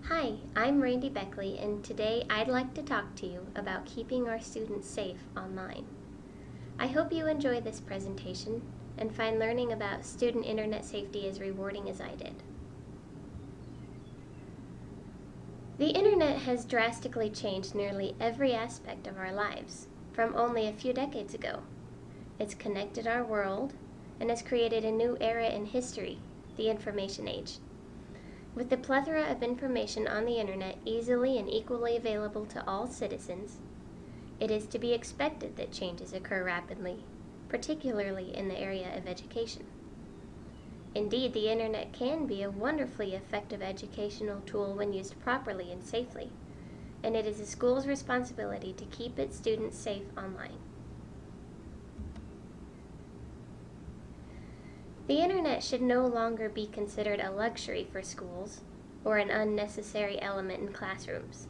Hi, I'm Randy Beckley, and today I'd like to talk to you about keeping our students safe online. I hope you enjoy this presentation and find learning about student internet safety as rewarding as I did. The internet has drastically changed nearly every aspect of our lives from only a few decades ago. It's connected our world and has created a new era in history, the information age. With the plethora of information on the internet easily and equally available to all citizens, it is to be expected that changes occur rapidly, particularly in the area of education. Indeed, the internet can be a wonderfully effective educational tool when used properly and safely, and it is a school's responsibility to keep its students safe online. The internet should no longer be considered a luxury for schools or an unnecessary element in classrooms.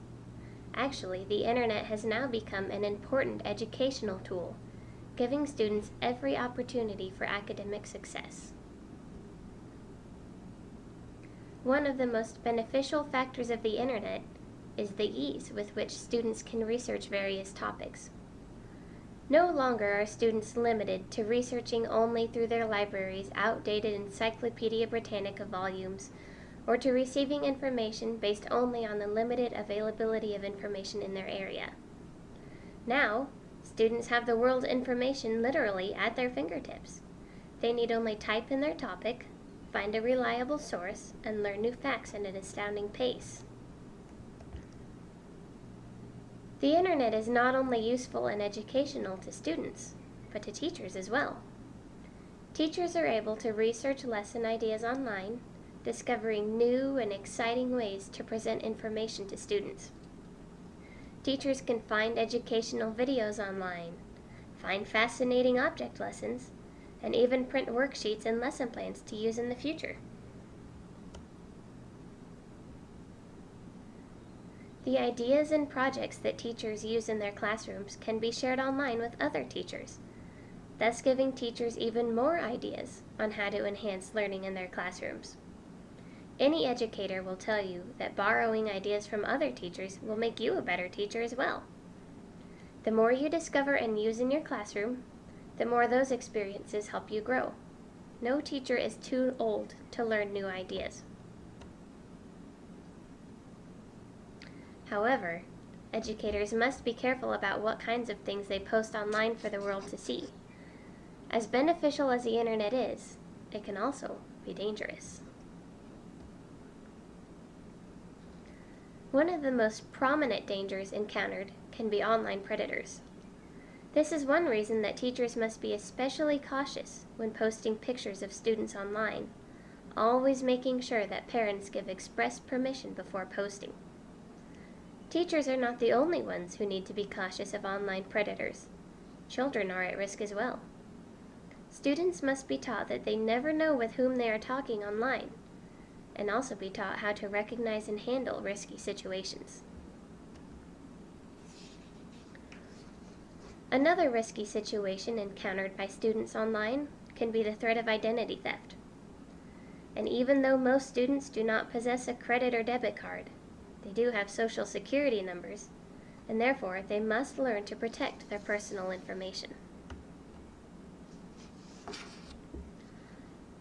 Actually, the internet has now become an important educational tool, giving students every opportunity for academic success. One of the most beneficial factors of the internet is the ease with which students can research various topics. No longer are students limited to researching only through their library's outdated Encyclopedia Britannica volumes, or to receiving information based only on the limited availability of information in their area. Now, students have the world's information literally at their fingertips. They need only type in their topic, find a reliable source, and learn new facts at an astounding pace. The internet is not only useful and educational to students, but to teachers as well. Teachers are able to research lesson ideas online, discovering new and exciting ways to present information to students. Teachers can find educational videos online, find fascinating object lessons, and even print worksheets and lesson plans to use in the future. The ideas and projects that teachers use in their classrooms can be shared online with other teachers, thus giving teachers even more ideas on how to enhance learning in their classrooms. Any educator will tell you that borrowing ideas from other teachers will make you a better teacher as well. The more you discover and use in your classroom, the more those experiences help you grow. No teacher is too old to learn new ideas. However, educators must be careful about what kinds of things they post online for the world to see. As beneficial as the internet is, it can also be dangerous. One of the most prominent dangers encountered can be online predators. This is one reason that teachers must be especially cautious when posting pictures of students online, always making sure that parents give express permission before posting. Teachers are not the only ones who need to be cautious of online predators. Children are at risk as well. Students must be taught that they never know with whom they are talking online, and also be taught how to recognize and handle risky situations. Another risky situation encountered by students online can be the threat of identity theft. And even though most students do not possess a credit or debit card, they do have social security numbers, and therefore they must learn to protect their personal information.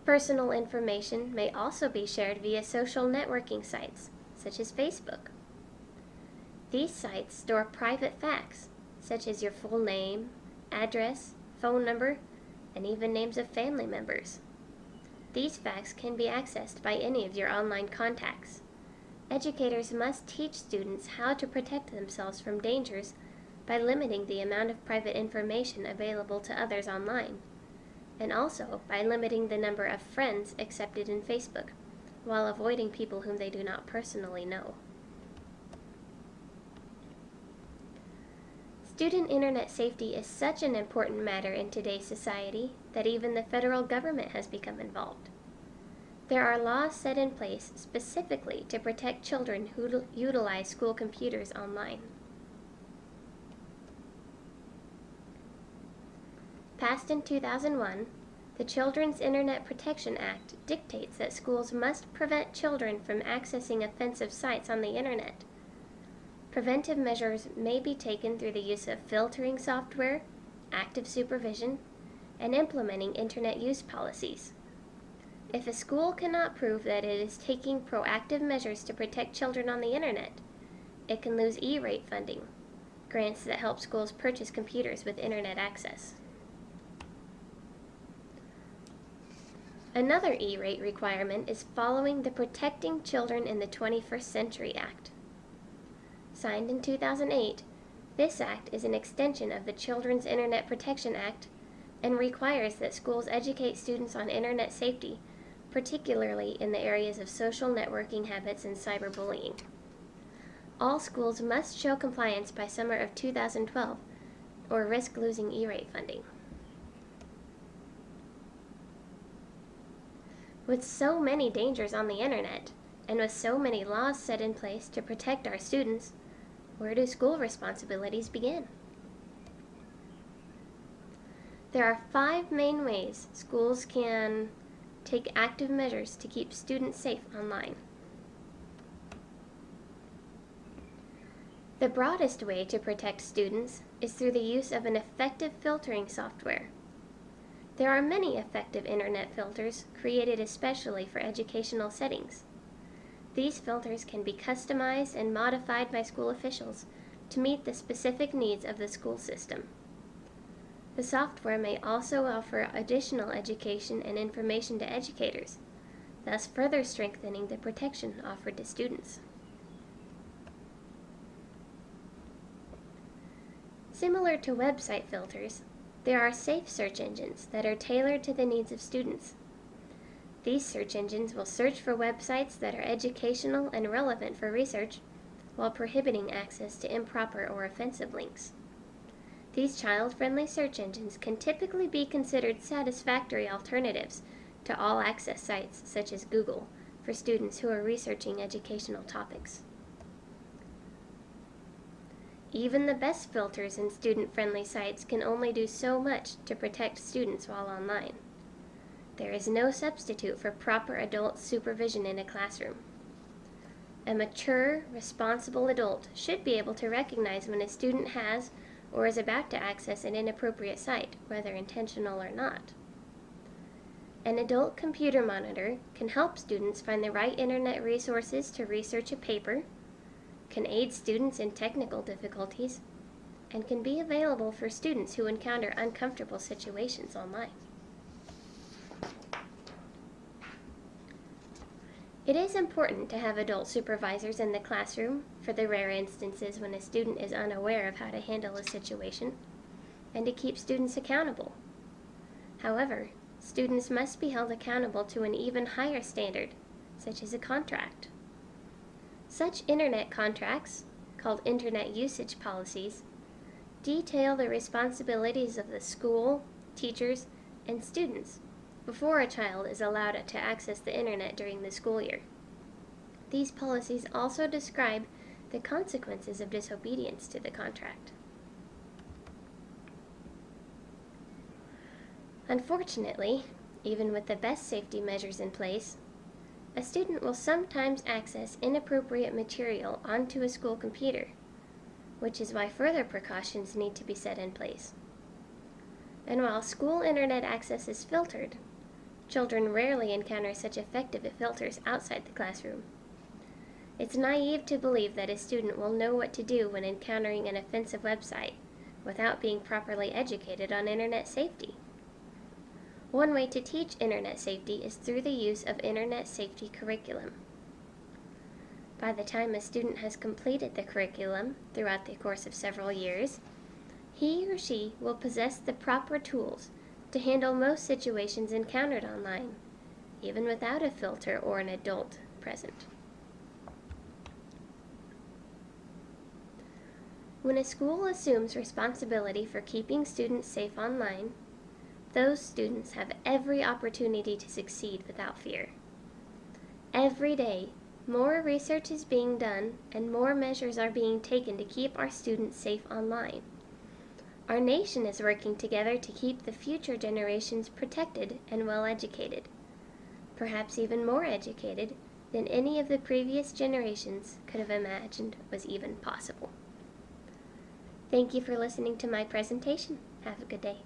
Personal information may also be shared via social networking sites, such as Facebook. These sites store private facts, such as your full name, address, phone number, and even names of family members. These facts can be accessed by any of your online contacts. Educators must teach students how to protect themselves from dangers by limiting the amount of private information available to others online, and also by limiting the number of friends accepted in Facebook, while avoiding people whom they do not personally know. Student internet safety is such an important matter in today's society that even the federal government has become involved. There are laws set in place specifically to protect children who utilize school computers online. Passed in 2001, The Children's Internet Protection Act dictates that schools must prevent children from accessing offensive sites on the Internet. Preventive measures may be taken through the use of filtering software, active supervision, and implementing Internet use policies. If a school cannot prove that it is taking proactive measures to protect children on the Internet, it can lose E-rate funding, grants that help schools purchase computers with Internet access. Another E-rate requirement is following the Protecting Children in the 21st Century Act. Signed in 2008, this act is an extension of the Children's Internet Protection Act and requires that schools educate students on Internet safety, particularly in the areas of social networking habits and cyberbullying. All schools must show compliance by summer of 2012 or risk losing E-rate funding. With so many dangers on the Internet, and with so many laws set in place to protect our students, where do school responsibilities begin? There are 5 main ways schools can take active measures to keep students safe online. The broadest way to protect students is through the use of an effective filtering software. There are many effective Internet filters created especially for educational settings. These filters can be customized and modified by school officials to meet the specific needs of the school system. The software may also offer additional education and information to educators, thus further strengthening the protection offered to students. Similar to website filters, there are safe search engines that are tailored to the needs of students. These search engines will search for websites that are educational and relevant for research, while prohibiting access to improper or offensive links. These child-friendly search engines can typically be considered satisfactory alternatives to all-access sites such as Google for students who are researching educational topics. Even the best filters in student-friendly sites can only do so much to protect students while online. There is no substitute for proper adult supervision in a classroom. A mature, responsible adult should be able to recognize when a student has or is about to access an inappropriate site, whether intentional or not. An adult computer monitor can help students find the right Internet resources to research a paper, can aid students in technical difficulties, and can be available for students who encounter uncomfortable situations online. It is important to have adult supervisors in the classroom for the rare instances when a student is unaware of how to handle a situation, and to keep students accountable. However, students must be held accountable to an even higher standard, such as a contract. Such Internet contracts, called Internet usage policies, detail the responsibilities of the school, teachers, and students before a child is allowed to access the Internet during the school year. These policies also describe the consequences of disobedience to the contract. Unfortunately, even with the best safety measures in place, a student will sometimes access inappropriate material onto a school computer, which is why further precautions need to be set in place. And while school Internet access is filtered, children rarely encounter such effective filters outside the classroom. It's naive to believe that a student will know what to do when encountering an offensive website without being properly educated on Internet safety. One way to teach Internet safety is through the use of Internet safety curriculum. By the time a student has completed the curriculum throughout the course of several years, he or she will possess the proper tools to handle most situations encountered online, even without a filter or an adult present. When a school assumes responsibility for keeping students safe online, those students have every opportunity to succeed without fear. Every day, more research is being done and more measures are being taken to keep our students safe online. Our nation is working together to keep the future generations protected and well educated, perhaps even more educated than any of the previous generations could have imagined was even possible. Thank you for listening to my presentation. Have a good day.